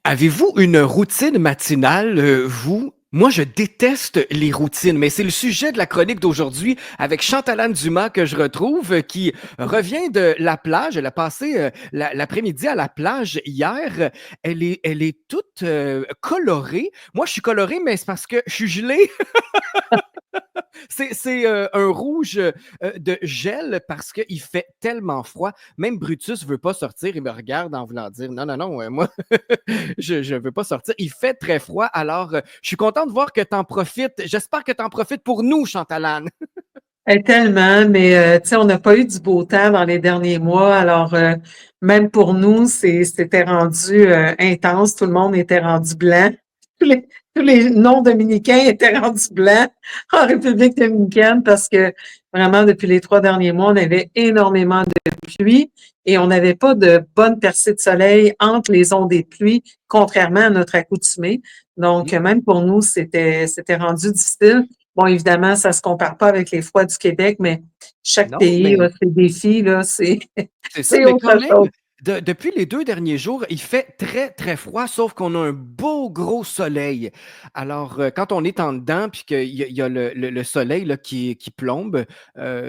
Avez-vous une routine matinale, vous? Moi, je déteste les routines, mais c'est le sujet de la chronique d'aujourd'hui avec Chantalane Dumas que je retrouve, qui revient de la plage. Elle a passé l'après-midi à la plage hier. Elle est toute colorée. Moi, je suis colorée, mais c'est parce que je suis gelée. C'est un rouge de gel parce qu'il fait tellement froid. Même Brutus veut pas sortir. Il me regarde en voulant dire non, non, non, moi, je veux pas sortir. Il fait très froid. Alors, je suis content de voir que tu en profites. J'espère que tu en profites pour nous, Chantalane. Tellement, mais tu sais, on n'a pas eu du beau temps dans les derniers mois. Alors, même pour nous, c'était rendu intense. Tout le monde était rendu blanc. Tous les, tous les non-dominicains étaient rendus blancs en République dominicaine parce que vraiment, depuis les 3 derniers mois, on avait énormément de pluie et on n'avait pas de bonne percée de soleil entre les ondes des pluies, contrairement à notre accoutumée. Donc, Mm. même pour nous, c'était rendu difficile. Bon, évidemment, ça se compare pas avec les froids du Québec, mais chaque Non, pays a mais ses défis, là, c'est, c'est ça, c'est mais autre quand même, chose. depuis les 2 derniers jours, il fait très, très froid, sauf qu'on a un beau gros soleil. Alors, quand on est en dedans, puis qu'il y a le soleil là, qui plombe,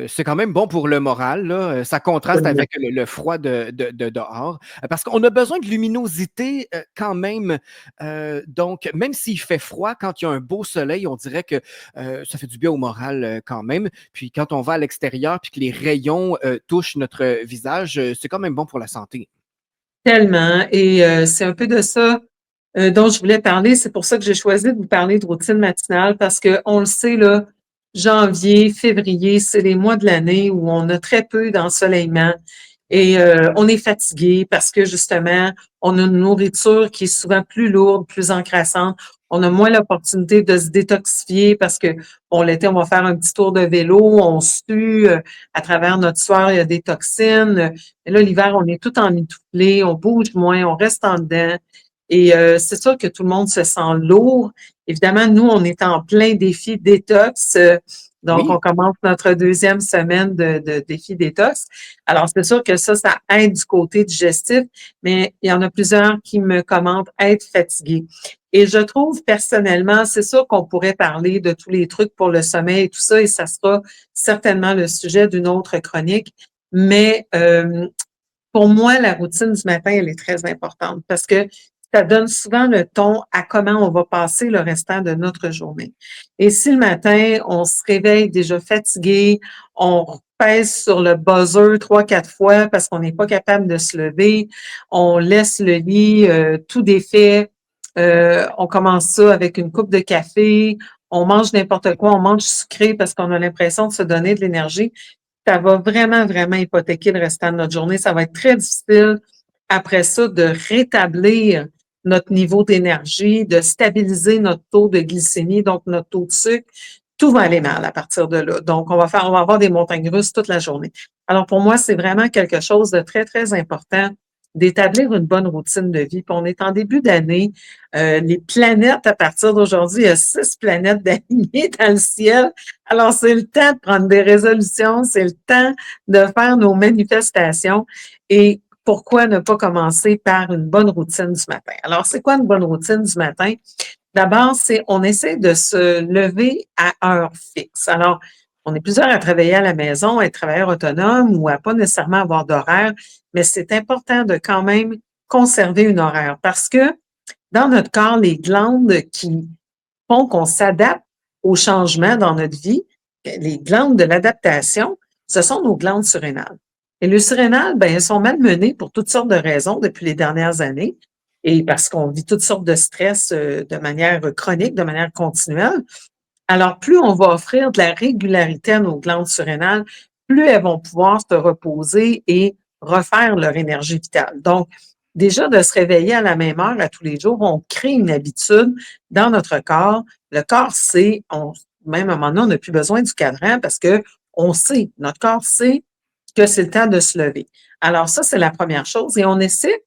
c'est quand même bon pour le moral, là. Ça contraste avec le froid de dehors, parce qu'on a besoin de luminosité quand même. Donc, même s'il fait froid, quand il y a un beau soleil, on dirait que ça fait du bien au moral quand même. Puis quand on va à l'extérieur, puis que les rayons touchent notre visage, c'est quand même bon pour la santé. Tellement. Et c'est un peu de ça dont je voulais parler. C'est pour ça que j'ai choisi de vous parler de routine matinale parce que on le sait, là, janvier, février, c'est les mois de l'année où on a très peu d'ensoleillement Ouais. et on est fatigué parce que justement, on a une nourriture qui est souvent plus lourde, plus encrassante. On a moins l'opportunité de se détoxifier parce que, bon, l'été, on va faire un petit tour de vélo, on sue, à travers notre sueur, il y a des toxines. Mais là, l'hiver, on est tout emmitouflé, on bouge moins, on reste en dedans. Et c'est sûr que tout le monde se sent lourd. Évidemment, nous, on est en plein défi détox. Donc, on Oui. commence notre deuxième semaine de défi détox. Alors, c'est sûr que ça aide du côté digestif, mais il y en a plusieurs qui me commentent être fatigués. Et je trouve personnellement, c'est sûr qu'on pourrait parler de tous les trucs pour le sommeil et tout ça, et ça sera certainement le sujet d'une autre chronique. Mais pour moi, la routine du matin, elle est très importante parce que ça donne souvent le ton à comment on va passer le restant de notre journée. Et si le matin, on se réveille déjà fatigué, on pèse sur le buzzer 3, 4 fois parce qu'on n'est pas capable de se lever, on laisse le lit tout défait, on commence ça avec une coupe de café, on mange n'importe quoi, on mange sucré parce qu'on a l'impression de se donner de l'énergie, ça va vraiment, vraiment hypothéquer le restant de notre journée. Ça va être très difficile après ça de rétablir notre niveau d'énergie, de stabiliser notre taux de glycémie, donc notre taux de sucre. Tout va aller mal à partir de là. Donc, on va avoir des montagnes russes toute la journée. Alors, pour moi, c'est vraiment quelque chose de très, très important d'établir une bonne routine de vie. Puis on est en début d'année. Les planètes, à partir d'aujourd'hui, il y a 6 planètes d'alignées dans le ciel. Alors, c'est le temps de prendre des résolutions, c'est le temps de faire nos manifestations. Et pourquoi ne pas commencer par une bonne routine du matin? Alors, c'est quoi une bonne routine du matin? D'abord, c'est on essaie de se lever à heure fixe. Alors, on est plusieurs à travailler à la maison, à être travailleur autonome ou à pas nécessairement avoir d'horaire, mais c'est important de quand même conserver une horaire parce que dans notre corps, les glandes qui font qu'on s'adapte aux changements dans notre vie, les glandes de l'adaptation, ce sont nos glandes surrénales. Et les surrénales, ben, elles sont malmenées pour toutes sortes de raisons depuis les dernières années et parce qu'on vit toutes sortes de stress de manière chronique, de manière continuelle. Alors, plus on va offrir de la régularité à nos glandes surrénales, plus elles vont pouvoir se reposer et refaire leur énergie vitale. Donc, déjà de se réveiller à la même heure à tous les jours, on crée une habitude dans notre corps. Le corps sait, même à un moment donné, on n'a plus besoin du cadran parce que on sait, notre corps sait que c'est le temps de se lever. Alors ça, c'est la première chose. Et on essaie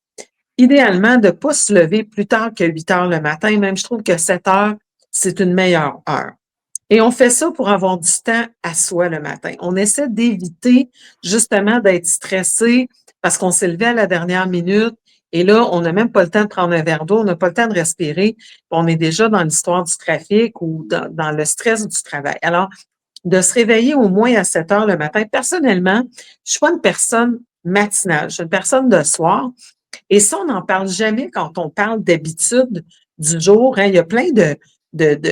idéalement de ne pas se lever plus tard que 8 heures le matin. Même, je trouve que 7 heures, c'est une meilleure heure. Et on fait ça pour avoir du temps à soi le matin. On essaie d'éviter justement d'être stressé parce qu'on s'est levé à la dernière minute Et là, on n'a même pas le temps de prendre un verre d'eau, on n'a pas le temps de respirer. On est déjà dans l'histoire du trafic ou dans le stress du travail. Alors, de se réveiller au moins à 7 heures le matin. Personnellement, je suis pas une personne matinale, je suis une personne de soir. Et ça, on n'en parle jamais quand on parle d'habitude du jour. Hein. Il y a plein de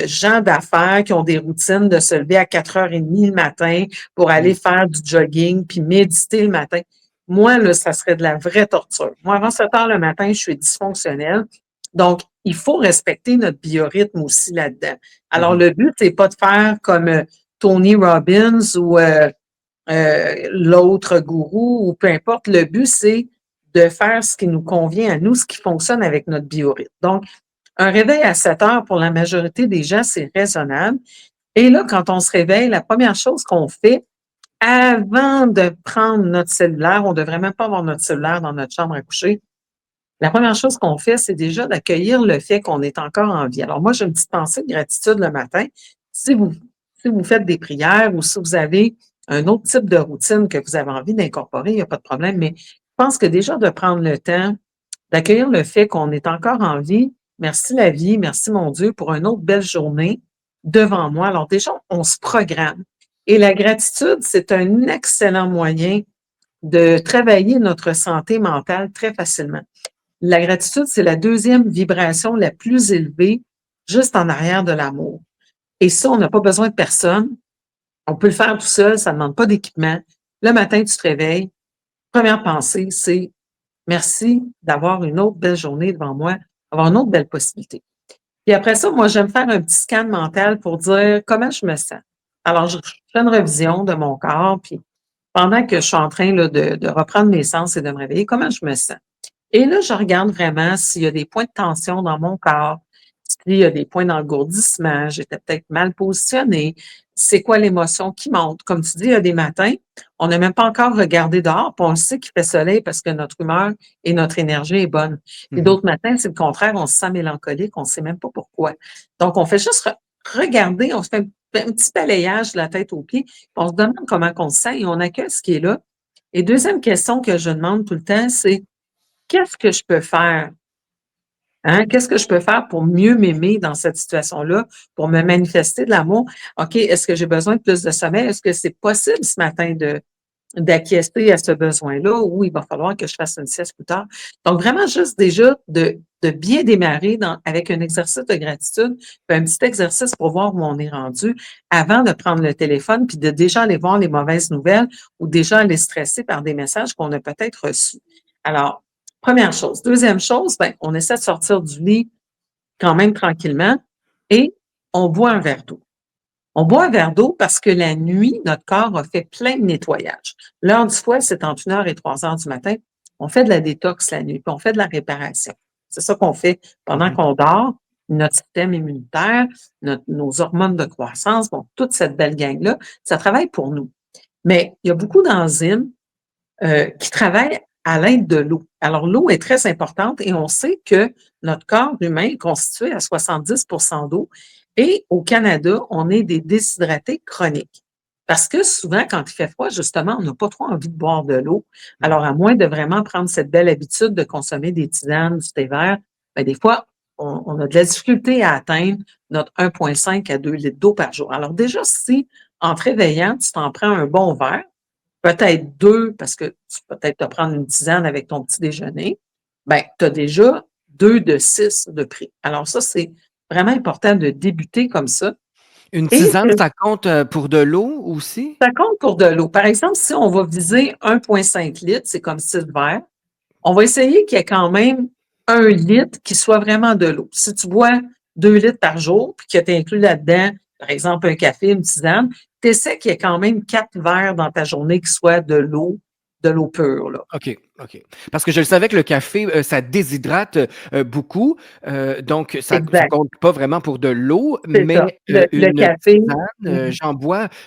gens d'affaires qui ont des routines de se lever à 4h30 le matin pour aller Oui. faire du jogging puis méditer le matin. Moi, là, ça serait de la vraie torture. Moi, avant 7 heures le matin, je suis dysfonctionnelle. Donc, il faut respecter notre biorhythme aussi là-dedans. Alors, Mhm. le but, c'est pas de faire comme Tony Robbins ou l'autre gourou ou peu importe. Le but, c'est de faire ce qui nous convient à nous, ce qui fonctionne avec notre biorhythme. Donc, un réveil à 7 heures pour la majorité des gens, c'est raisonnable. Et là, quand on se réveille, la première chose qu'on fait avant de prendre notre cellulaire, on devrait même pas avoir notre cellulaire dans notre chambre à coucher. La première chose qu'on fait, c'est déjà d'accueillir le fait qu'on est encore en vie. Alors moi, j'ai une petite pensée de gratitude le matin. Si vous, si vous faites des prières ou si vous avez un autre type de routine que vous avez envie d'incorporer, il n'y a pas de problème, mais je pense que déjà de prendre le temps d'accueillir le fait qu'on est encore en vie. Merci la vie, merci mon Dieu pour une autre belle journée devant moi. Alors déjà, on se programme. Et la gratitude, c'est un excellent moyen de travailler notre santé mentale très facilement. La gratitude, c'est la deuxième vibration la plus élevée, juste en arrière de l'amour. Et ça, on n'a pas besoin de personne. On peut le faire tout seul, ça ne demande pas d'équipement. Le matin, tu te réveilles. Première pensée, c'est merci d'avoir une autre belle journée devant moi, avoir une autre belle possibilité. Puis après ça, moi, j'aime faire un petit scan mental pour dire comment je me sens. Alors, je fais une révision de mon corps, puis pendant que je suis en train là, de reprendre mes sens et de me réveiller, comment je me sens? Et là, je regarde vraiment s'il y a des points de tension dans mon corps, s'il y a des points d'engourdissement, j'étais peut-être mal positionnée, c'est quoi l'émotion qui monte. Comme tu dis, il y a des matins, on n'a même pas encore regardé dehors, puis on le sait qu'il fait soleil parce que notre humeur et notre énergie est bonne. Et Mhm. d'autres matins, c'est le contraire, on se sent mélancolique, on ne sait même pas pourquoi. Donc, on fait juste regarder, on se fait un petit balayage de la tête aux pieds, puis on se demande comment on se sent et on accueille ce qui est là. Et deuxième question que je demande tout le temps, c'est qu'est-ce que je peux faire? Hein? Qu'est-ce que je peux faire pour mieux m'aimer dans cette situation-là, pour me manifester de l'amour? OK, est-ce que j'ai besoin de plus de sommeil? Est-ce que c'est possible ce matin d'acquiescer à ce besoin-là ou il va falloir que je fasse une sieste plus tard? Donc, vraiment, juste déjà de bien démarrer avec un exercice de gratitude, puis un petit exercice pour voir où on est rendu avant de prendre le téléphone, puis de déjà aller voir les mauvaises nouvelles ou déjà aller stresser par des messages qu'on a peut-être reçus. Alors, première chose. Deuxième chose, ben, on essaie de sortir du lit quand même tranquillement et on boit un verre d'eau. On boit un verre d'eau parce que la nuit, notre corps a fait plein de nettoyage. L'heure du foie, c'est entre 1 heure et 3 heures du matin. On fait de la détox la nuit, puis on fait de la réparation. C'est ça qu'on fait pendant Mhm. qu'on dort. Notre système immunitaire, nos hormones de croissance, bon, toute cette belle gang-là, ça travaille pour nous. Mais il y a beaucoup d'enzymes qui travaillent à l'aide de l'eau. Alors, l'eau est très importante et on sait que notre corps humain est constitué à 70 d'eau et au Canada, on est des déshydratés chroniques. Parce que souvent, quand il fait froid, justement, on n'a pas trop envie de boire de l'eau. Alors, à moins de vraiment prendre cette belle habitude de consommer des tisanes, du thé vert, bien, des fois, on a de la difficulté à atteindre notre 1,5 à 2 litres d'eau par jour. Alors, déjà, si en te réveillant, tu t'en prends un bon verre, peut-être 2 parce que tu peux peut-être te prendre une tisane avec ton petit déjeuner, ben, tu as déjà 2 de 6 de prix. Alors ça, c'est vraiment important de débuter comme ça. Une Et tisane, ça compte pour de l'eau aussi? ça compte pour de l'eau. Par exemple, si on va viser 1,5 litres, c'est comme 6 verres, on va essayer qu'il y ait quand même 1 litre qui soit vraiment de l'eau. Si tu bois 2 litres par jour, puis que tu inclus là-dedans, par exemple, un café, une tisane, tu essaies qu'il y ait quand même 4 verres dans ta journée qui soient de l'eau pure, là. OK, OK. Parce que je le savais que le café, ça déshydrate, beaucoup, donc ça Exact. compte pas vraiment pour de l'eau, C'est ça. mais Le une café. tisane, Mhm.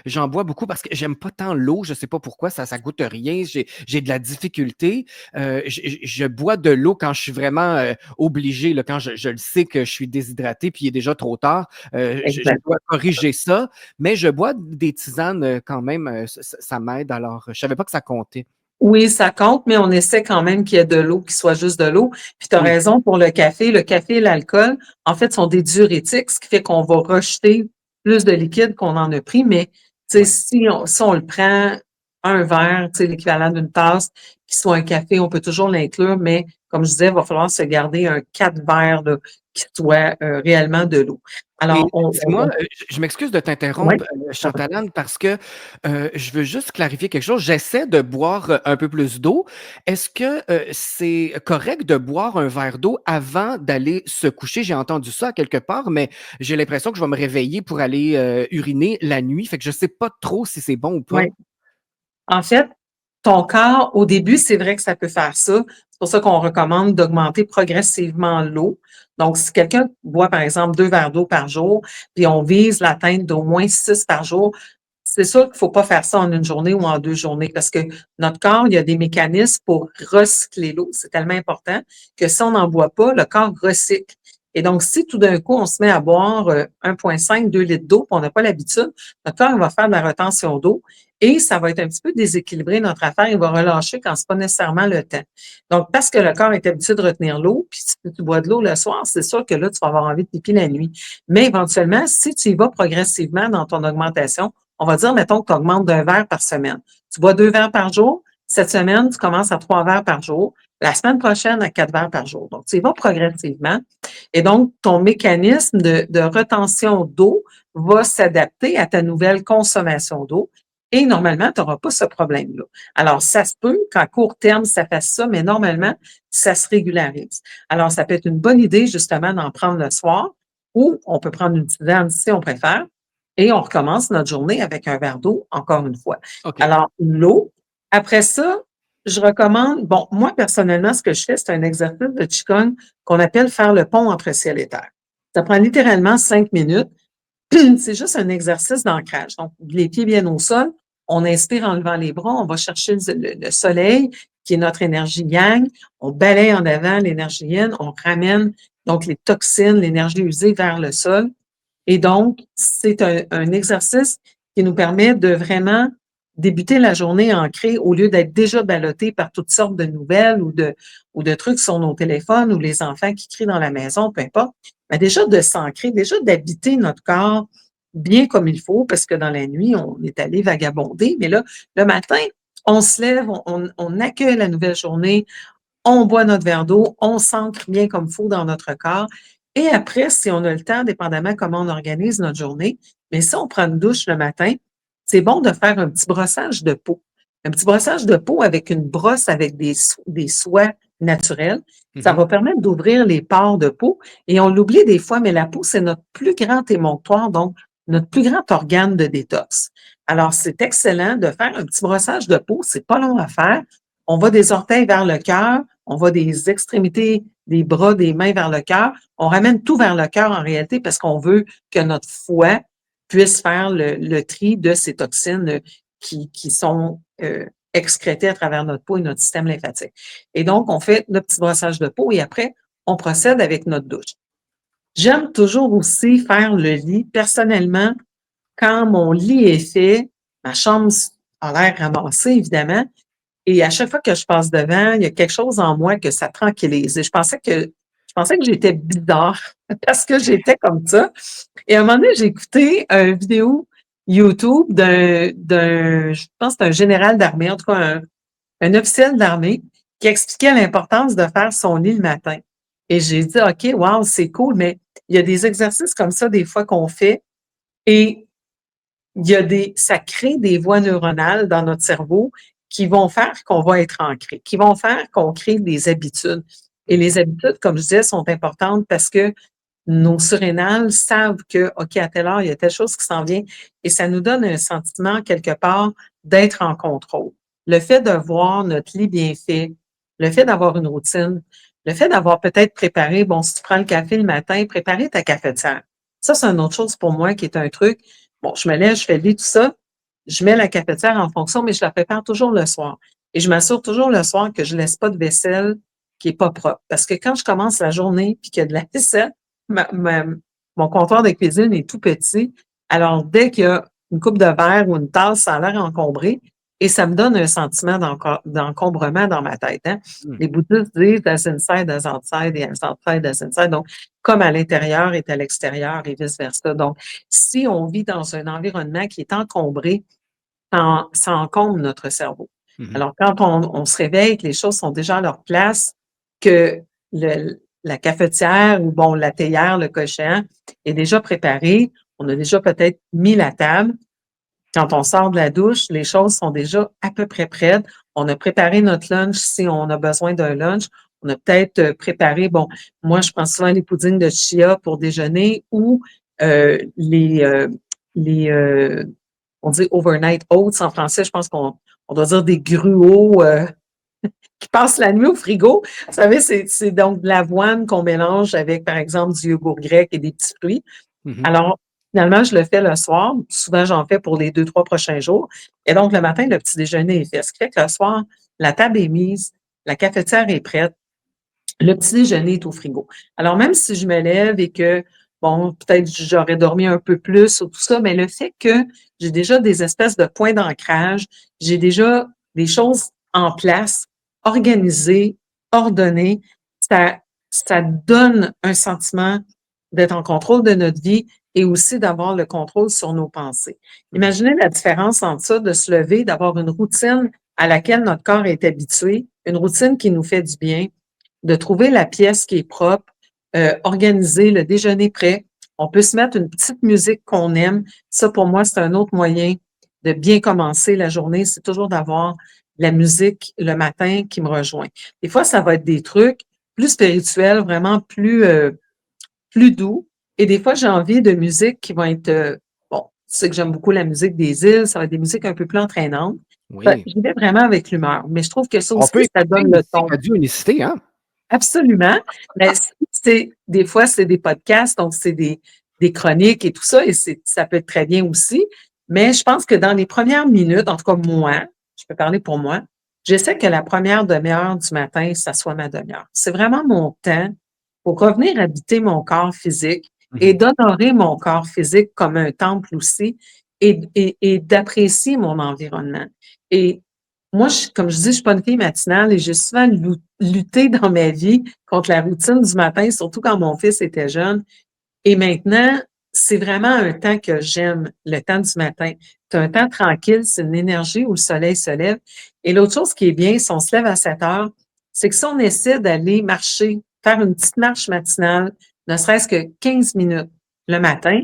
j'en bois beaucoup parce que j'aime pas tant l'eau, je sais pas pourquoi, ça goûte rien, j'ai de la difficulté. Je bois de l'eau quand je suis vraiment, obligé, là, quand je le sais que je suis déshydraté puis il est déjà trop tard, je Exact. dois corriger ça, mais je bois des tisanes, quand même, ça m'aide alors, je savais pas que ça comptait. Oui, ça compte, mais on essaie quand même qu'il y ait de l'eau, qu'il soit juste de l'eau. Puis tu as Oui, raison pour le café. Le café et l'alcool, en fait, sont des diurétiques, ce qui fait qu'on va rejeter plus de liquide qu'on en a pris. Mais tu sais, ouais. si on le prend un verre, tu sais, l'équivalent d'une tasse, qui soit un café, on peut toujours l'inclure, mais comme je disais, il va falloir se garder un 4 verres là, qui soit réellement de l'eau. Et Alors, dis-moi, je m'excuse de ouais, t'interrompre, Chantal-Anne, parce que, je veux juste clarifier quelque chose. J'essaie de boire, un peu plus d'eau. Est-ce que, c'est correct de boire un verre d'eau avant d'aller se coucher? J'ai entendu ça quelque part, mais j'ai l'impression que je vais me réveiller pour aller, uriner la nuit. Fait que je sais pas trop si c'est bon ou pas. ouais. En fait, ton corps, au début, c'est vrai que ça peut faire ça. C'est pour ça qu'on recommande d'augmenter progressivement l'eau. Donc, si quelqu'un boit, par exemple, 2 verres d'eau par jour, puis on vise l'atteinte d'au moins 6 par jour, c'est sûr qu'il ne faut pas faire ça en une journée ou en 2 journées parce que notre corps, il y a des mécanismes pour recycler l'eau. C'est tellement important que si on n'en boit pas, le corps recycle. Et donc, si tout d'un coup, on se met à boire 1,5, 2 litres d'eau, puis on n'a pas l'habitude, notre corps va faire de la rétention d'eau et ça va être un petit peu déséquilibré notre affaire. Il va relâcher quand c'est pas nécessairement le temps. Donc, parce que le corps est habitué de retenir l'eau, puis si tu bois de l'eau le soir, c'est sûr que là, tu vas avoir envie de pipi la nuit. Mais éventuellement, si tu y vas progressivement dans ton augmentation, on va dire, mettons que tu augmentes d'un verre par semaine. Tu bois 2 verres par jour. Cette semaine, tu commences à 3 verres par jour. La semaine prochaine, à 4 verres par jour. Donc, tu y vas progressivement. Et donc, ton mécanisme de retention d'eau va s'adapter à ta nouvelle consommation d'eau. Et normalement, tu n'auras pas ce problème-là. Alors, ça se peut qu'à court terme, ça fasse ça, mais normalement, ça se régularise. Alors, ça peut être une bonne idée, justement, d'en prendre le soir ou on peut prendre une tisane si on préfère et on recommence notre journée avec un verre d'eau, encore une fois. OK. Alors, l'eau. Après ça, je recommande, bon, moi, personnellement, ce que je fais, c'est un exercice de Qigong qu'on appelle faire le pont entre ciel et terre. Ça prend littéralement 5 minutes. C'est juste un exercice d'ancrage. Donc, les pieds bien au sol, on inspire en levant les bras, on va chercher le soleil, qui est notre énergie yang, on balaye en avant l'énergie yin, on ramène donc les toxines, l'énergie usée vers le sol. Et donc, c'est un exercice qui nous permet de vraiment débuter la journée ancrée au lieu d'être déjà ballotté par toutes sortes de nouvelles ou de trucs sur nos téléphones ou les enfants qui crient dans la maison, peu importe. Mais déjà de s'ancrer, déjà d'habiter notre corps bien comme il faut, parce que dans la nuit, on est allé vagabonder. Mais là, le matin, on se lève, on accueille la nouvelle journée, on boit notre verre d'eau, on s'ancre bien comme il faut dans notre corps. Et après, si on a le temps, dépendamment comment on organise notre journée, mais si on prend une douche le matin, c'est bon de faire un petit brossage de peau. Un petit brossage de peau avec une brosse avec des soies naturelles. Ça Mmh. va permettre d'ouvrir les pores de peau. Et on l'oublie des fois, mais la peau, c'est notre plus grand émonctoire, donc notre plus grand organe de détox. Alors, c'est excellent de faire un petit brossage de peau. C'est pas long à faire. On va des orteils vers le cœur, on va des extrémités, des bras, des mains vers le cœur. On ramène tout vers le cœur en réalité parce qu'on veut que notre foie puisse faire le tri de ces toxines qui sont excrétées à travers notre peau et notre système lymphatique. Et donc, on fait notre petit brossage de peau et après, on procède avec notre douche. J'aime toujours aussi faire le lit. Personnellement, quand mon lit est fait, ma chambre a l'air ramassée, évidemment, et à chaque fois que je passe devant, il y a quelque chose en moi que ça tranquillise. Et je pensais que j'étais bizarre parce que j'étais comme ça. Et à un moment donné, j'ai écouté une vidéo YouTube je pense que c'est un général d'armée, en tout cas un officiel d'armée, qui expliquait l'importance de faire son lit le matin. Et j'ai dit, OK, wow, c'est cool, mais il y a des exercices comme ça des fois qu'on fait et ça crée des voies neuronales dans notre cerveau qui vont faire qu'on va être ancré, qui vont faire qu'on crée des habitudes. Et les Mmh. habitudes, comme je disais, sont importantes parce que nos surrénales savent que, OK, à telle heure, il y a telle chose qui s'en vient et ça nous donne un sentiment, quelque part, d'être en contrôle. Le fait de voir notre lit bien fait, le fait d'avoir une routine, le fait d'avoir peut-être préparé, bon, si tu prends le café le matin, préparer ta cafetière. Ça, c'est une autre chose pour moi qui est un truc. Bon, je me lève, je fais le lit, tout ça. Je mets la cafetière en fonction, mais je la prépare toujours le soir. Et je m'assure toujours le soir que je laisse pas de vaisselle qui est pas propre. Parce que quand je commence la journée puis qu'il y a de la vaisselle, ma ma mon comptoir de cuisine est tout petit. Alors, dès qu'il y a une coupe de verre ou une tasse, ça a l'air encombré. et ça me donne un sentiment d'encombrement dans ma tête, hein. Mmh. Les bouddhistes disent as inside, as outside et as outside, as inside. Donc, comme à l'intérieur est à l'extérieur et vice-versa. Donc, si on vit dans un environnement qui est encombré, ça encombre notre cerveau. Mmh. Alors, quand on se réveille, que les choses sont déjà à leur place, que la cafetière ou bon, la théière, le cochon est déjà préparé, on a déjà peut-être mis la table. Quand on sort de la douche, les choses sont déjà à peu près prêtes. On a préparé notre lunch si on a besoin d'un lunch. On a peut-être préparé, bon, moi, je prends souvent les puddings de chia pour déjeuner ou euh, les, euh, les on dit overnight oats en français, je pense qu'on doit dire des gruaux qui passent la nuit au frigo. Vous savez, c'est donc de l'avoine qu'on mélange avec, par exemple, du yogourt grec et des petits fruits. Mmh. Alors, finalement, je le fais le soir. Souvent, j'en fais pour les 2, 3 prochains jours. Et donc, le matin, le petit déjeuner est fait. Ce qui fait que le soir, la table est mise, la cafetière est prête, le petit déjeuner est au frigo. Alors, même si je me lève et que, bon, peut-être j'aurais dormi un peu plus ou tout ça, mais le fait que j'ai déjà des espèces de points d'ancrage, j'ai déjà des choses en place, organisées, ordonnées, ça, ça donne un sentiment d'être en contrôle de notre vie et aussi d'avoir le contrôle sur nos pensées. Mmh. Imaginez la différence entre ça, de se lever, d'avoir une routine à laquelle notre corps est habitué, une routine qui nous fait du bien, de trouver la pièce qui est propre, organiser le déjeuner prêt. On peut se mettre une petite musique qu'on aime. Ça, pour moi, c'est un autre moyen de bien commencer la journée. C'est toujours d'avoir la musique le matin qui me rejoint. Des fois, ça va être des trucs plus spirituels, vraiment plus doux. Et des fois, j'ai envie de musique qui vont être, bon, tu sais que j'aime beaucoup la musique des îles, ça va être des musiques un peu plus entraînantes. Oui. J'y vais vraiment avec l'humeur. Mais je trouve que ça On aussi, peut ça écouter donne le musique ton. à Dieu unicité, hein? Absolument. Mais c'est des fois, c'est des podcasts, donc c'est des chroniques et tout ça, et ça peut être très bien aussi. Mais je pense que dans les premières minutes, en tout cas moi, je peux parler pour moi, j'essaie que la première demi-heure du matin, ça soit ma demi-heure. C'est vraiment mon temps pour revenir habiter mon corps physique et Mmh. d'honorer mon corps physique comme un temple aussi et d'apprécier mon environnement. Et moi, comme je dis, je suis pas une fille matinale et j'ai souvent lutté dans ma vie contre la routine du matin, surtout quand mon fils était jeune. Et maintenant, c'est vraiment un temps que j'aime, le temps du matin. C'est un temps tranquille, c'est une énergie où le soleil se lève. Et l'autre chose qui est bien, si on se lève à 7 heures, c'est que si on essaie d'aller marcher, faire une petite marche matinale, ne serait-ce que 15 minutes le matin,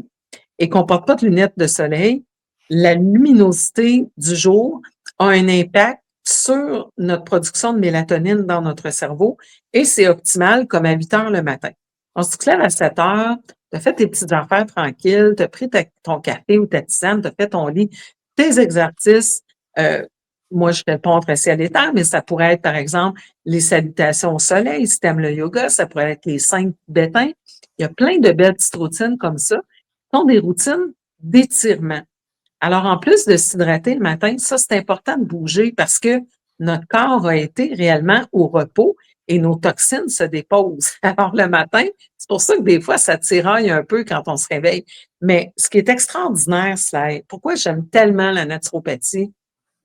et qu'on porte pas de lunettes de soleil, la luminosité du jour a un impact sur notre production de mélatonine dans notre cerveau et c'est optimal comme à 8 heures le matin. On se lève à 7 heures, tu as fait tes petites affaires tranquilles, tu as pris ton café ou ta tisane, tu as fait ton lit, tes exercices. euh, Moi, je fais pas entre ciel et terre, mais ça pourrait être, par exemple, les salutations au soleil. Si tu aimes le yoga, ça pourrait être les 5 tibétains. Il y a plein de belles petites routines comme ça sont des routines d'étirement. Alors, en plus de s'hydrater le matin, ça, c'est important de bouger parce que notre corps a été réellement au repos et nos toxines se déposent. Alors, le matin, c'est pour ça que des fois, ça tiraille un peu quand on se réveille. Mais ce qui est extraordinaire, c'est pourquoi j'aime tellement la naturopathie,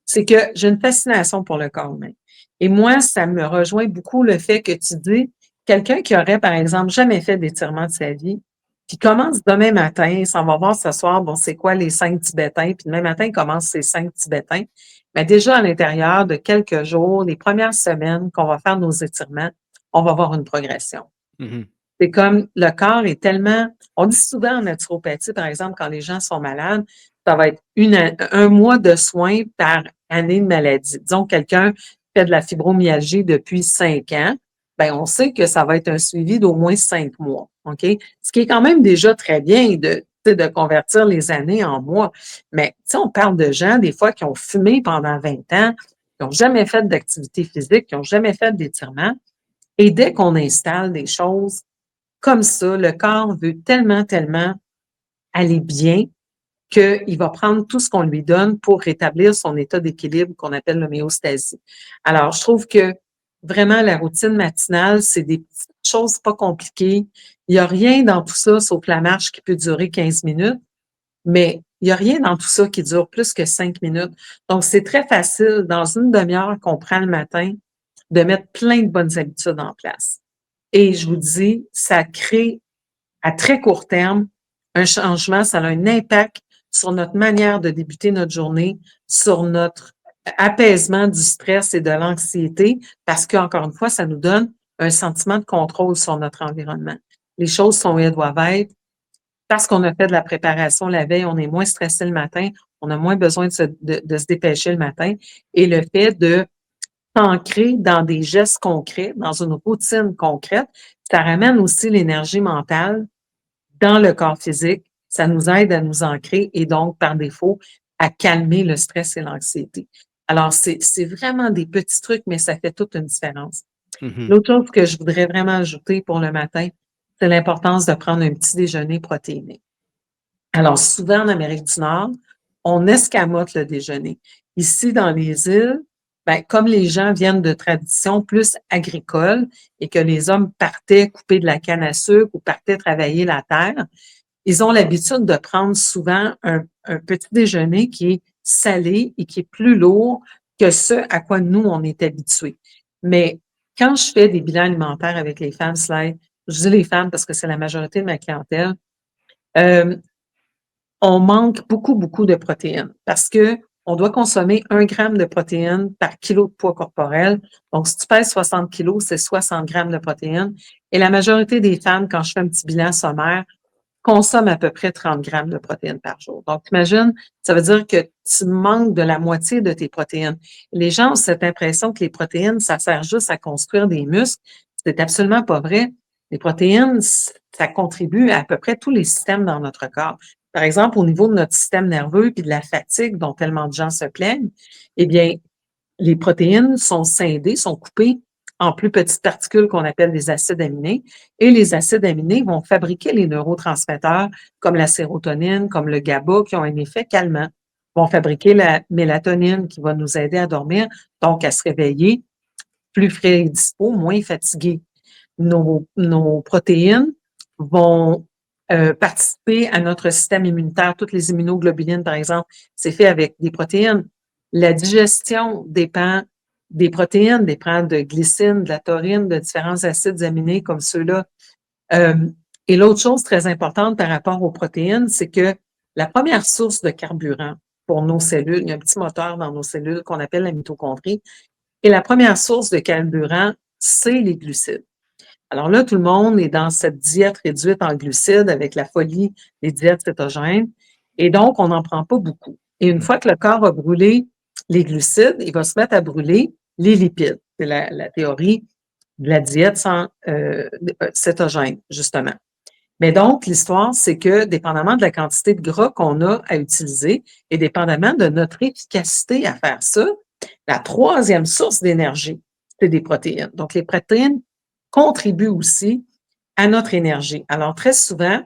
c'est que j'ai une fascination pour le corps humain. Et moi, ça me rejoint beaucoup le fait que tu dis, quelqu'un qui aurait, par exemple, jamais fait d'étirement de sa vie, qui commence demain matin, s'en va voir ce soir, bon, c'est quoi les 5 Tibétains, puis demain matin, il commence ses 5 Tibétains. Mais déjà, à l'intérieur de quelques jours, les premières semaines qu'on va faire nos étirements, on va voir une progression. Mmh. C'est comme le corps est tellement. On dit souvent en naturopathie, par exemple, quand les gens sont malades, ça va être un mois de soins par année de maladie. Disons que quelqu'un fait de la fibromyalgie depuis 5 ans, ben on sait que ça va être un suivi d'au moins 5 mois. OK? Ce qui est quand même déjà très bien de convertir les années en mois. Mais on parle de gens, des fois, qui ont fumé pendant 20 ans, qui n'ont jamais fait d'activité physique, qui n'ont jamais fait d'étirement. Et dès qu'on installe des choses comme ça, le corps veut tellement, tellement aller bien qu'il va prendre tout ce qu'on lui donne pour rétablir son état d'équilibre qu'on appelle l'homéostasie. Alors, je trouve que vraiment la routine matinale, c'est des petites choses pas compliquées. Il n'y a rien dans tout ça sauf la marche qui peut durer 15 minutes, mais Il n'y a rien dans tout ça qui dure plus que 5 minutes. Donc, c'est très facile, dans une demi-heure qu'on prend le matin, de mettre plein de bonnes habitudes en place. Et je vous dis, ça crée à très court terme un changement, ça a un impact sur notre manière de débuter notre journée, sur notre apaisement du stress et de l'anxiété, parce qu'encore une fois, ça nous donne un sentiment de contrôle sur notre environnement. Les choses sont où elles doivent être. Parce qu'on a fait de la préparation la veille, on est moins stressé le matin, on a moins besoin de se dépêcher le matin. Et le fait de s'ancrer dans des gestes concrets, dans une routine concrète, ça ramène aussi l'énergie mentale dans le corps physique. Ça nous aide à nous ancrer et donc, par défaut, à calmer le stress et l'anxiété. Alors, c'est vraiment des petits trucs, mais ça fait toute une différence. Mhm. L'autre chose que je voudrais vraiment ajouter pour le matin, c'est l'importance de prendre un petit déjeuner protéiné. Alors, souvent en Amérique du Nord, on escamote le déjeuner. Ici, dans les îles, ben, comme les gens viennent de traditions plus agricoles et que les hommes partaient couper de la canne à sucre ou partaient travailler la terre, ils ont l'habitude de prendre souvent un petit déjeuner qui est salé et qui est plus lourd que ce à quoi nous, on est habitués. Mais quand je fais des bilans alimentaires avec les femmes, je dis les femmes parce que c'est la majorité de ma clientèle, euh, on manque beaucoup, beaucoup de protéines parce que on doit consommer 1 gramme de protéines par kilo de poids corporel. Donc, si tu pèses 60 kilos, c'est 60 grammes de protéines. Et la majorité des femmes, quand je fais un petit bilan sommaire, consomment à peu près 30 grammes de protéines par jour. Donc, imagine, ça veut dire que tu manques de la moitié de tes protéines. Les gens ont cette impression que les protéines, ça sert juste à construire des muscles. C'est absolument pas vrai. Les protéines, ça contribue à peu près tous les systèmes dans notre corps. Par exemple, au niveau de notre système nerveux puis de la fatigue dont tellement de gens se plaignent, eh bien, les protéines sont scindées, sont coupées en plus petites particules qu'on appelle des acides aminés. Et les acides aminés vont fabriquer les neurotransmetteurs comme la sérotonine, comme le GABA, qui ont un effet calmant. Vont fabriquer la mélatonine qui va nous aider à dormir, donc à se réveiller plus frais et dispo, moins fatigué. Nos protéines vont participer à notre système immunitaire. Toutes les immunoglobulines, par exemple, c'est fait avec des protéines. La digestion dépend des protéines, dépend de glycine, de la taurine, de différents acides aminés comme ceux-là. Euh, et l'autre chose très importante par rapport aux protéines, c'est que la première source de carburant pour nos cellules, il y a un petit moteur dans nos cellules qu'on appelle la mitochondrie, et la première source de carburant, c'est les glucides. Alors là, tout le monde est dans cette diète réduite en glucides avec la folie des diètes cétogènes. Et donc, on n'en prend pas beaucoup. Et une fois que le corps a brûlé les glucides, il va se mettre à brûler les lipides. C'est la théorie de la diète sans cétogène, justement. Mais donc, l'histoire, c'est que dépendamment de la quantité de gras qu'on a à utiliser et dépendamment de notre efficacité à faire ça, la troisième source d'énergie, c'est des protéines. Donc, les protéines contribuent aussi à notre énergie. Alors, très souvent,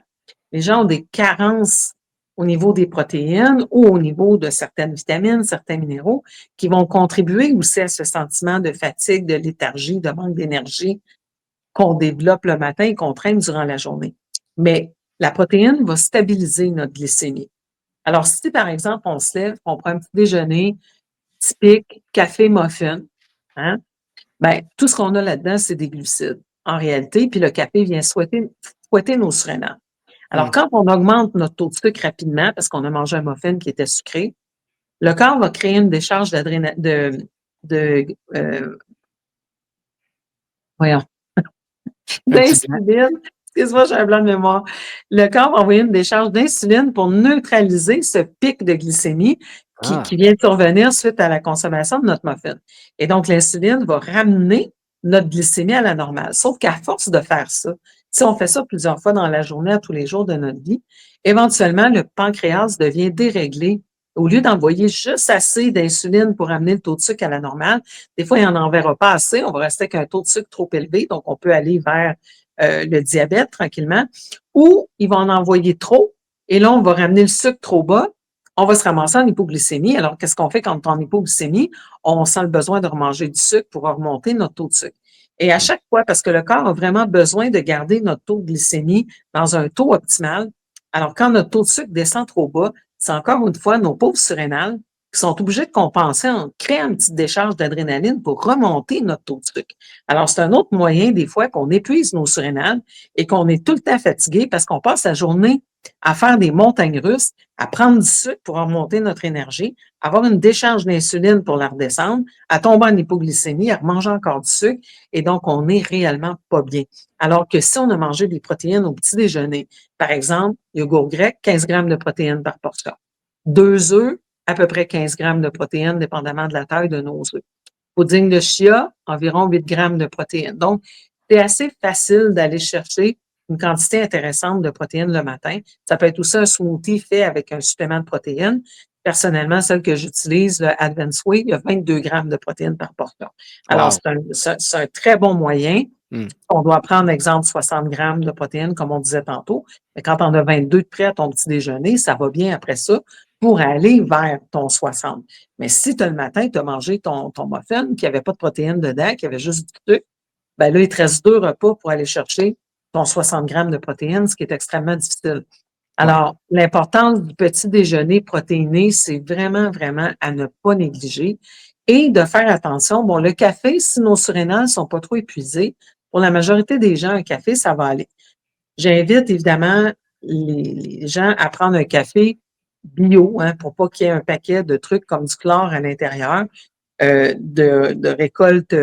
les gens ont des carences au niveau des protéines ou au niveau de certaines vitamines, certains minéraux qui vont contribuer aussi à ce sentiment de fatigue, de léthargie, de manque d'énergie qu'on développe le matin et qu'on traîne durant la journée. Mais la protéine va stabiliser notre glycémie. Alors, si par exemple, on se lève, on prend un petit déjeuner typique, café, muffin, hein, ben, tout ce qu'on a là-dedans, c'est des glucides, en réalité, puis le café vient fouetter nos surrénales. Alors, Mm. quand on augmente notre taux de sucre rapidement, parce qu'on a mangé un muffin qui était sucré, le corps va créer une décharge de voyons, Insuline. d'insuline. Excuse-moi, j'ai un blanc de mémoire. Le corps va envoyer une décharge d'insuline pour neutraliser ce pic de glycémie qui Ah. vient de survenir suite à la consommation de notre muffin. Et donc, l'insuline va ramener notre glycémie à la normale. Sauf qu'à force de faire ça, si on fait ça plusieurs fois dans la journée, à tous les jours de notre vie, éventuellement, le pancréas devient déréglé. Au lieu d'envoyer juste assez d'insuline pour amener le taux de sucre à la normale, des fois, il n'en enverra pas assez. On va rester avec un taux de sucre trop élevé, donc on peut aller vers le diabète tranquillement, ou il va en envoyer trop, et là, on va ramener le sucre trop bas, on va se ramasser en hypoglycémie. Alors, qu'est-ce qu'on fait quand on est en hypoglycémie? On sent le besoin de remanger du sucre pour augmenter notre taux de sucre. Et à chaque fois, parce que le corps a vraiment besoin de garder notre taux de glycémie dans un taux optimal, alors quand notre taux de sucre descend trop bas, c'est encore une fois nos pauvres surrénales qui sont obligés de compenser en créant une petite décharge d'adrénaline pour remonter notre taux de sucre. Alors, c'est un autre moyen, des fois, qu'on épuise nos surrénales et qu'on est tout le temps fatigué parce qu'on passe la journée à faire des montagnes russes, à prendre du sucre pour remonter notre énergie, avoir une décharge d'insuline pour la redescendre, à tomber en hypoglycémie, à remanger encore du sucre, et donc on n'est réellement pas bien. Alors que si on a mangé des protéines au petit déjeuner, par exemple, yogourt grec, 15 grammes de protéines par portion. 2 œufs, à peu près 15 grammes de protéines, dépendamment de la taille de nos œufs. Pudding de chia, environ 8 grammes de protéines. Donc, c'est assez facile d'aller chercher une quantité intéressante de protéines le matin. Ça peut être aussi un smoothie fait avec un supplément de protéines. Personnellement, celle que j'utilise, le Advance Whey, il y a 22 grammes de protéines par portion. Alors, Wow. c'est un très bon moyen. Mm. On doit prendre, exemple, 60 grammes de protéines, comme on disait tantôt. Mais quand on a 22 de près à ton petit déjeuner, ça va bien après ça pour aller vers ton 60. Mais si tu as le matin, tu as mangé ton muffin, qui n'avait pas de protéines dedans, qui avait juste du sucre, ben là, il te reste 2 repas pour aller chercher ton 60 grammes de protéines, ce qui est extrêmement difficile. Ouais. Alors, l'importance du petit déjeuner protéiné, c'est vraiment, vraiment à ne pas négliger et de faire attention. Bon, le café, si nos surrénales sont pas trop épuisées, pour la majorité des gens, un café, ça va aller. J'invite évidemment les gens à prendre un café bio, hein, pour pas qu'il y ait un paquet de trucs comme du chlore à l'intérieur, de récolte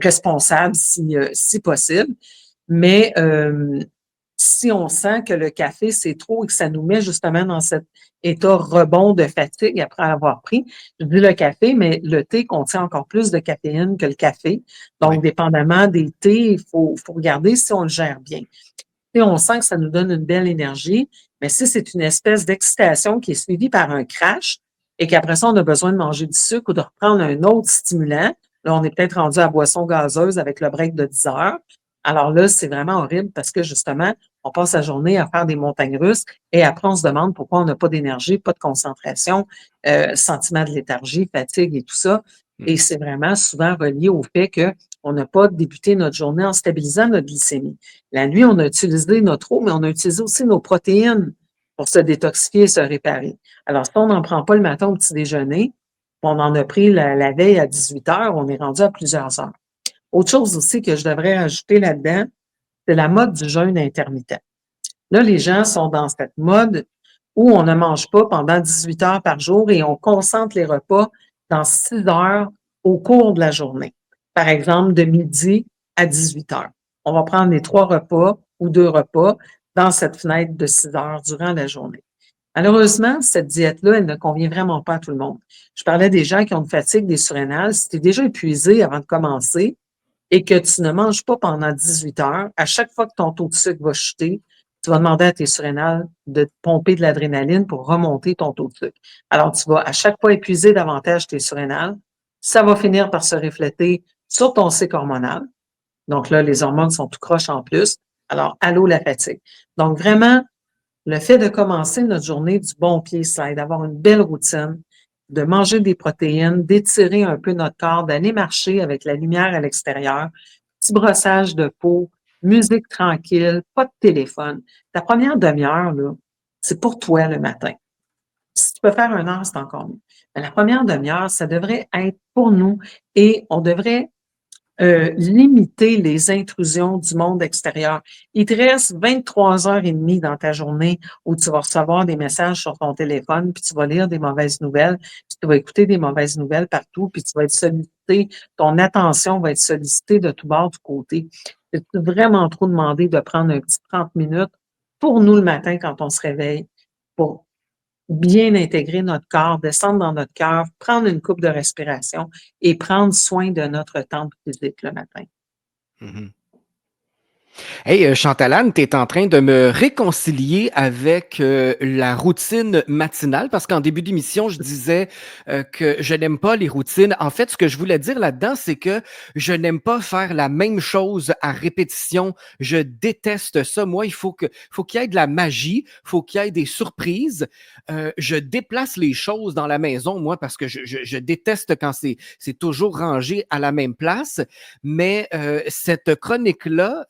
responsable si possible. Mais si on sent que le café, c'est trop et que ça nous met justement dans cet état rebond de fatigue après avoir pris, je dis le café, mais le thé contient encore plus de caféine que le café. Ouais. Donc, dépendamment des thés, il faut regarder si on le gère bien. Et on sent que ça nous donne une belle énergie, mais si c'est une espèce d'excitation qui est suivie par un crash et qu'après ça, on a besoin de manger du sucre ou de reprendre un autre stimulant, là, on est peut-être rendu à boisson gazeuse avec le break de 10 heures. Alors là, c'est vraiment horrible parce que justement, on passe la journée à faire des montagnes russes et après, on se demande pourquoi on n'a pas d'énergie, pas de concentration, sentiment de léthargie, fatigue et tout ça. Mm. Et c'est vraiment souvent relié au fait qu'on n'a pas débuté notre journée en stabilisant notre glycémie. La nuit, on a utilisé notre eau, mais on a utilisé aussi nos protéines pour se détoxifier et se réparer. Alors, si on n'en prend pas le matin au petit déjeuner, on en a pris la veille à 18 heures, on est rendu à plusieurs heures. Autre chose aussi que je devrais ajouter là-dedans, c'est la mode du jeûne intermittent. Là, les gens sont dans cette mode où on ne mange pas pendant 18 heures par jour et on concentre les repas dans 6 heures au cours de la journée. Par exemple, de midi à 18 heures. On va prendre les 3 repas ou 2 repas dans cette fenêtre de 6 heures durant la journée. Malheureusement, cette diète-là, elle ne convient vraiment pas à tout le monde. Je parlais des gens qui ont une fatigue, des surrénales. Si tu es déjà épuisé avant de commencer et que tu ne manges pas pendant 18 heures, à chaque fois que ton taux de sucre va chuter, tu vas demander à tes surrénales de te pomper de l'adrénaline pour remonter ton taux de sucre. Alors, tu vas à chaque fois épuiser davantage tes surrénales. Ça va finir par se refléter sur ton cycle hormonal. Donc là, les hormones sont tout croches en plus. Alors, allô la fatigue. Donc, vraiment, le fait de commencer notre journée du bon pied, ça aide d'avoir une belle routine, de manger des protéines, d'étirer un peu notre corps, d'aller marcher avec la lumière à l'extérieur, petit brossage de peau, musique tranquille, pas de téléphone. Ta première demi-heure, là, c'est pour toi le matin. Si tu peux faire 1 heure, c'est encore mieux. Mais la première demi-heure, ça devrait être pour nous et on devrait limiter les intrusions du monde extérieur. Il te reste 23 heures et demie dans ta journée où tu vas recevoir des messages sur ton téléphone, puis tu vas lire des mauvaises nouvelles, puis tu vas écouter des mauvaises nouvelles partout, puis tu vas être sollicité, ton attention va être sollicitée de tout bord, du côté. C'est vraiment trop demandé de prendre un petit 30 minutes pour nous le matin quand on se réveille, pour bien intégrer notre corps, descendre dans notre cœur, prendre une coupe de respiration et prendre soin de notre temple physique le matin. Mhm. Hey, Chantalane, tu es en train de me réconcilier avec la routine matinale parce qu'en début d'émission, je disais que je n'aime pas les routines. En fait, ce que je voulais dire là-dedans, c'est que je n'aime pas faire la même chose à répétition. Je déteste ça. Moi, faut qu'il y ait de la magie, faut qu'il y ait des surprises. Je déplace les choses dans la maison, moi, parce que je déteste quand c'est toujours rangé à la même place. Mais cette chronique-là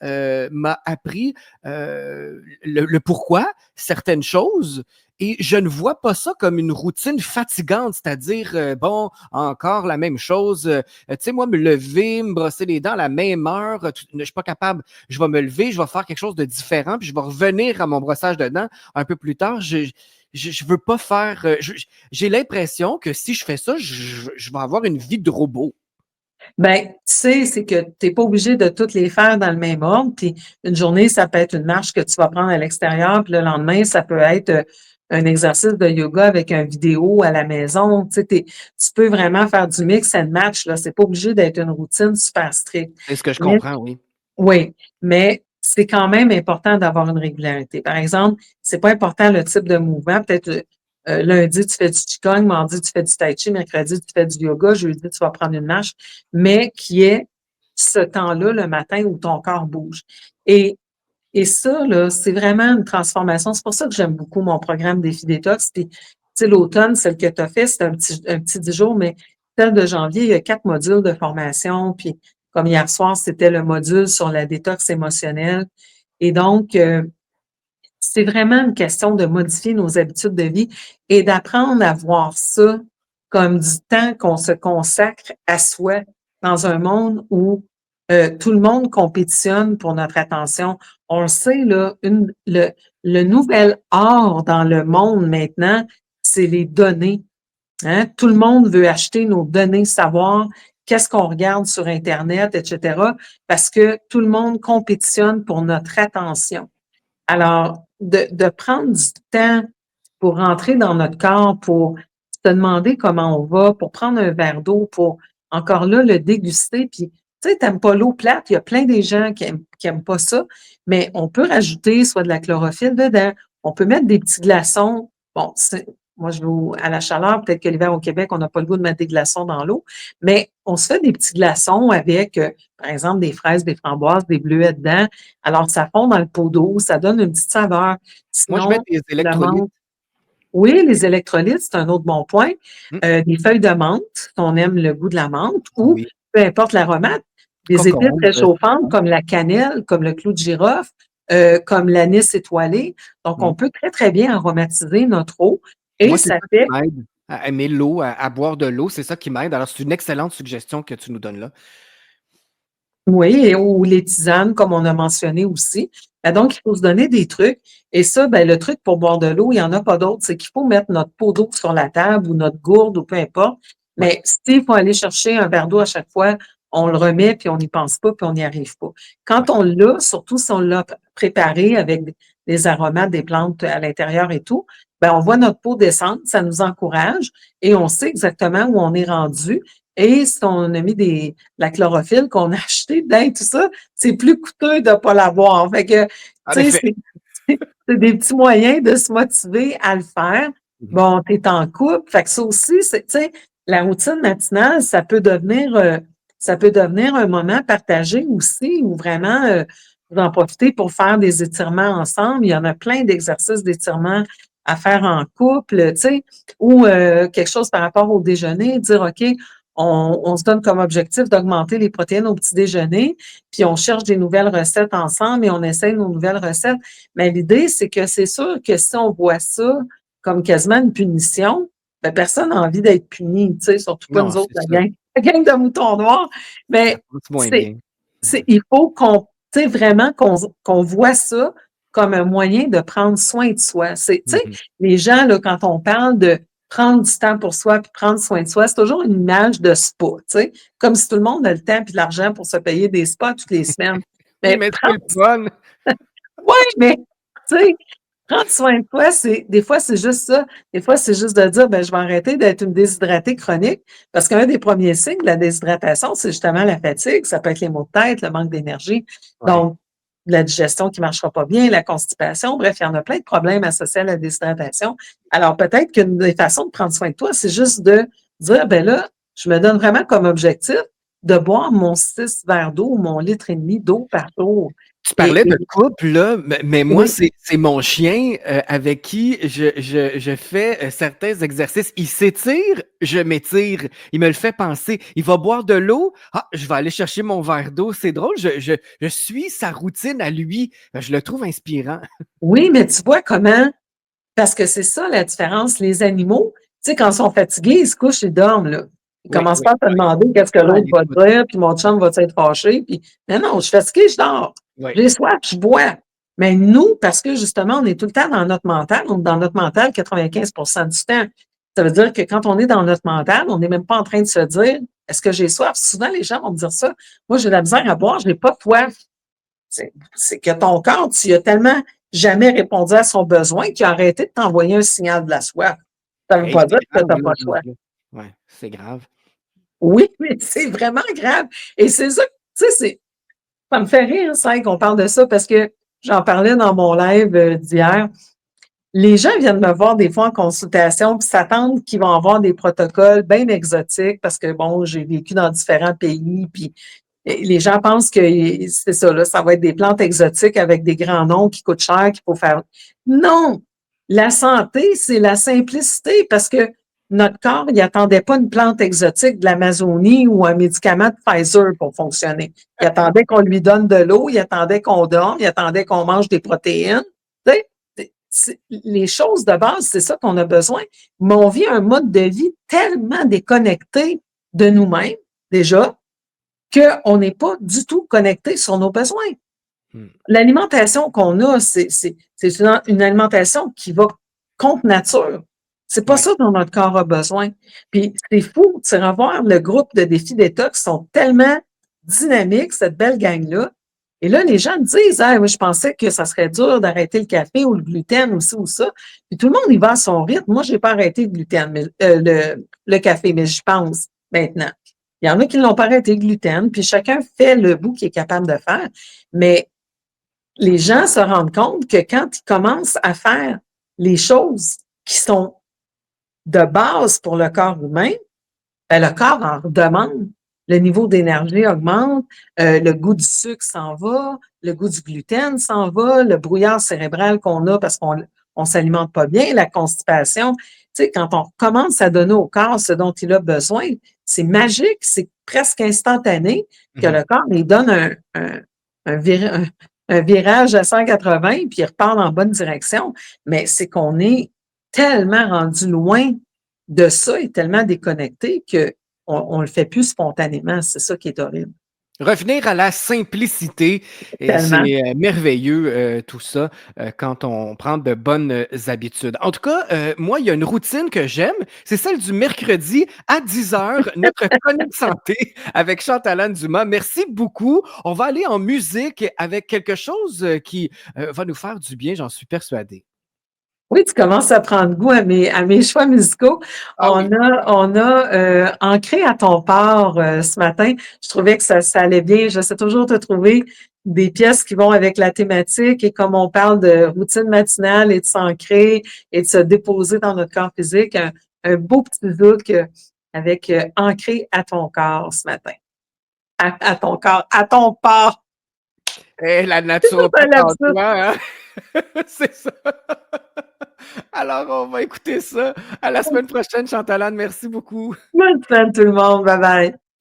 m'a appris le pourquoi, certaines choses, et je ne vois pas ça comme une routine fatigante, c'est-à-dire, bon, encore la même chose. Tu sais, moi, me lever, me brosser les dents à la même heure, je ne suis pas capable. Je vais me lever, je vais faire quelque chose de différent, puis je vais revenir à mon brossage de dents un peu plus tard. Je veux pas faire. J'ai l'impression que si je fais ça, je vais avoir une vie de robot. Ben, tu sais, c'est que tu n'es pas obligé de toutes les faire dans le même ordre. Puis une journée, ça peut être une marche que tu vas prendre à l'extérieur, puis le lendemain, ça peut être un exercice de yoga avec un vidéo à la maison. Tu sais, tu peux vraiment faire du mix and match, là. C'est pas obligé d'être une routine super stricte. C'est ce que je Mais comprends, oui. oui, mais c'est quand même important d'avoir une régularité. Par exemple, c'est pas important le type de mouvement. Peut-être lundi, tu fais du qigong, mardi, tu fais du tai chi, mercredi, tu fais du yoga, jeudi, tu vas prendre une marche, mais qui est ce temps-là le matin où ton corps bouge. Et, et ça, là, c'est vraiment une transformation. C'est pour ça que j'aime beaucoup mon programme Défi Détox. Puis, tu sais, l'automne, celle que tu as fait, c'est un petit 10 jours, mais celle de janvier, il y a 4 modules de formation. Puis, comme hier soir, c'était le module sur la détox émotionnelle. Et donc, c'est vraiment une question de modifier nos habitudes de vie et d'apprendre à voir ça comme du temps qu'on se consacre à soi dans un monde où tout le monde compétitionne pour notre attention. On le sait, là, le nouvel or dans le monde maintenant, c'est les données. Hein? Tout le monde veut acheter nos données, savoir qu'est-ce qu'on regarde sur Internet, etc., parce que tout le monde compétitionne pour notre attention. Alors, de prendre du temps pour rentrer dans notre corps, pour se demander comment on va, pour prendre un verre d'eau, pour encore là le déguster. Puis, tu sais, t'aimes pas l'eau plate, il y a plein des gens qui aiment pas ça, mais on peut rajouter soit de la chlorophylle dedans, on peut mettre des petits glaçons. Bon, moi, je vais à la chaleur, peut-être que l'hiver au Québec, on n'a pas le goût de mettre des glaçons dans l'eau, mais on se fait des petits glaçons avec, par exemple, des fraises, des framboises, des bleuets dedans. Alors, ça fond dans le pot d'eau, ça donne une petite saveur. Moi, je mets Sinon, des la électrolytes. menthe. Oui, les électrolytes, c'est un autre bon point. Hmm, Des feuilles de menthe, si on aime le goût de la menthe, ou oui. peu importe l'aromate, des épices Concombre, réchauffantes citron. comme la cannelle, comme le clou de girofle, comme l'anis étoilé. Donc, Hmm. on peut très, très bien aromatiser notre eau et Moi, c'est ça ça qui fait. m'aide à aimer l'eau, à boire de l'eau. C'est ça qui m'aide. Alors, c'est une excellente suggestion que tu nous donnes là. Oui, ou les tisanes, comme on a mentionné aussi. Ben donc, il faut se donner des trucs. Et ça, ben, le truc pour boire de l'eau, il n'y en a pas d'autre. C'est qu'il faut mettre notre pot d'eau sur la table ou notre gourde ou peu importe. Ouais. Mais s'il faut aller chercher un verre d'eau à chaque fois, on le remet puis on n'y pense pas puis on n'y arrive pas. Ouais. Quand on l'a, surtout si on l'a préparé avec des aromates, des plantes à l'intérieur et tout, ben, on voit notre peau descendre, ça nous encourage et on sait exactement où on est rendu. Et si on a mis la chlorophylle qu'on a acheté dedans tout ça, c'est plus coûteux de ne pas l'avoir. Fait que, tu En sais, effet. c'est des petits moyens de se motiver à le faire. Mhm. Bon, tu es en couple. Fait que ça aussi, tu sais, la routine matinale, ça peut devenir un moment partagé aussi où vraiment vous en profitez pour faire des étirements ensemble. Il y en a plein d'exercices d'étirement à faire en couple, tu sais, ou quelque chose par rapport au déjeuner, dire, OK, on se donne comme objectif d'augmenter les protéines au petit déjeuner, puis on cherche des nouvelles recettes ensemble et on essaye nos nouvelles recettes. Mais l'idée, c'est que c'est sûr que si on voit ça comme quasiment une punition, ben personne n'a envie d'être puni, tu sais, surtout pas Non, nous autres, c'est la ça. gang, la gang de moutons noirs. Ça Mais passe moins c'est, bien. Mhm. il faut tu sais, vraiment qu'on voit ça comme un moyen de prendre soin de soi. Tu sais, Mhm. les gens, là, quand on parle de prendre du temps pour soi puis prendre soin de soi, c'est toujours une image de spa, tu sais, comme si tout le monde a le temps puis l'argent pour se payer des spas toutes les semaines. Oui, Mais mais c'est le fun. ouais, mais tu sais, prendre soin de toi, des fois, c'est juste ça. Des fois, c'est juste de dire, ben, je vais arrêter d'être une déshydratée chronique. Parce qu'un des premiers signes de la déshydratation, c'est justement la fatigue. Ça peut être les maux de tête, le manque d'énergie. Ouais. Donc, la digestion qui ne marchera pas bien, la constipation. Bref, il y en a plein de problèmes associés à la déshydratation. Alors, peut-être qu'une des façons de prendre soin de toi, c'est juste de dire, ben là, je me donne vraiment comme objectif de boire mon 6 verres d'eau ou mon litre et demi d'eau par jour. Tu Et, parlais et de couple, là, mais moi, oui, c'est mon chien avec qui je fais certains exercices. Il s'étire, je m'étire. Il me le fait penser. Il va boire de l'eau. Ah, je vais aller chercher mon verre d'eau. C'est drôle, je suis sa routine à lui. Je le trouve inspirant. oui, mais tu vois comment, parce que c'est ça la différence. Les animaux, tu sais, quand ils sont fatigués, ils se couchent, ils dorment, là. Ils Oui, commencent oui. pas à te demander qu'est-ce que Pas à l'autre va l'écoute. dire, puis mon chum va être fâché, puis mais non, je suis fatiguée, je dors. Oui. J'ai soif, je bois. Mais nous, parce que justement, on est tout le temps dans notre mental, on est dans notre mental 95 du temps. Ça veut dire que quand on est dans notre mental, on n'est même pas en train de se dire est-ce que j'ai soif? Souvent, les gens vont me dire ça. Moi, j'ai de la misère à boire, je n'ai pas soif. C'est que ton corps, tu as tellement jamais répondu à son besoin qu'il a arrêté de t'envoyer un signal de la soif. Ça ne veut Hey, pas c'est dire que tu grave, n'as là, pas rendu soif. là. Ouais, c'est grave. Oui, mais c'est vraiment grave. Et c'est ça, tu sais, ça me fait rire, ça, qu'on parle de ça, parce que j'en parlais dans mon live d'hier. Les gens viennent me voir des fois en consultation puis s'attendent qu'ils vont avoir des protocoles bien exotiques parce que, bon, j'ai vécu dans différents pays, puis les gens pensent que c'est ça, là, ça va être des plantes exotiques avec des grands noms qui coûtent cher, qu'il faut faire. Non! La santé, c'est la simplicité parce que notre corps, il attendait pas une plante exotique de l'Amazonie ou un médicament de Pfizer pour fonctionner. Il attendait qu'on lui donne de l'eau, il attendait qu'on dorme, il attendait qu'on mange des protéines. Tu sais, les choses de base, c'est ça qu'on a besoin. Mais on vit un mode de vie tellement déconnecté de nous-mêmes, déjà, qu'on n'est pas du tout connecté sur nos besoins. Hmm. L'alimentation qu'on a, c'est une alimentation qui va contre nature. C'est pas Ouais. ça dont notre corps a besoin. Puis c'est fou, tu vas voir le groupe de défis détox sont tellement dynamiques, cette belle gang-là. Et là, les gens me disent, ah, moi, je pensais que ça serait dur d'arrêter le café ou le gluten ou ci ou ça. Puis tout le monde y va à son rythme. Moi, j'ai pas arrêté le gluten, mais, le café, mais je pense maintenant. Il y en a qui l'ont pas arrêté le gluten, puis chacun fait le bout qu'il est capable de faire. Mais les gens se rendent compte que quand ils commencent à faire les choses qui sont de base pour le corps humain, ben, le corps en redemande. Le niveau d'énergie augmente, le goût du sucre s'en va, le goût du gluten s'en va, le brouillard cérébral qu'on a parce qu'on s'alimente pas bien, la constipation. Tu sais, quand on commence à donner au corps ce dont il a besoin, c'est magique, c'est presque instantané que Mhm. le corps lui donne un virage à 180 puis il repart dans la bonne direction. Mais c'est qu'on est tellement rendu loin de ça et tellement déconnecté que on le fait plus spontanément. C'est ça qui est horrible. Revenir à la simplicité, et c'est Tellement. merveilleux tout ça quand on prend de bonnes habitudes. En tout cas, moi, il y a une routine que j'aime, c'est celle du mercredi à 10 heures, notre chronique santé avec Chantal Dumas. Merci beaucoup. On va aller en musique avec quelque chose qui va nous faire du bien, j'en suis persuadé. Oui, tu commences à prendre goût à mes choix musicaux. Ah oui. On a Ancré à ton port ce matin. Je trouvais que ça allait bien. J'essaie toujours de trouver des pièces qui vont avec la thématique et comme on parle de routine matinale et de s'ancrer et de se déposer dans notre corps physique, un beau petit zouk avec Ancré à ton corps ce matin. À ton corps, à ton port. Eh, la C'est tout un naturopathe en lapsus. toi, hein? C'est ça. Alors, on va écouter ça. À la semaine prochaine, Chantalane. Merci beaucoup. Bonne semaine tout le monde. Bye bye.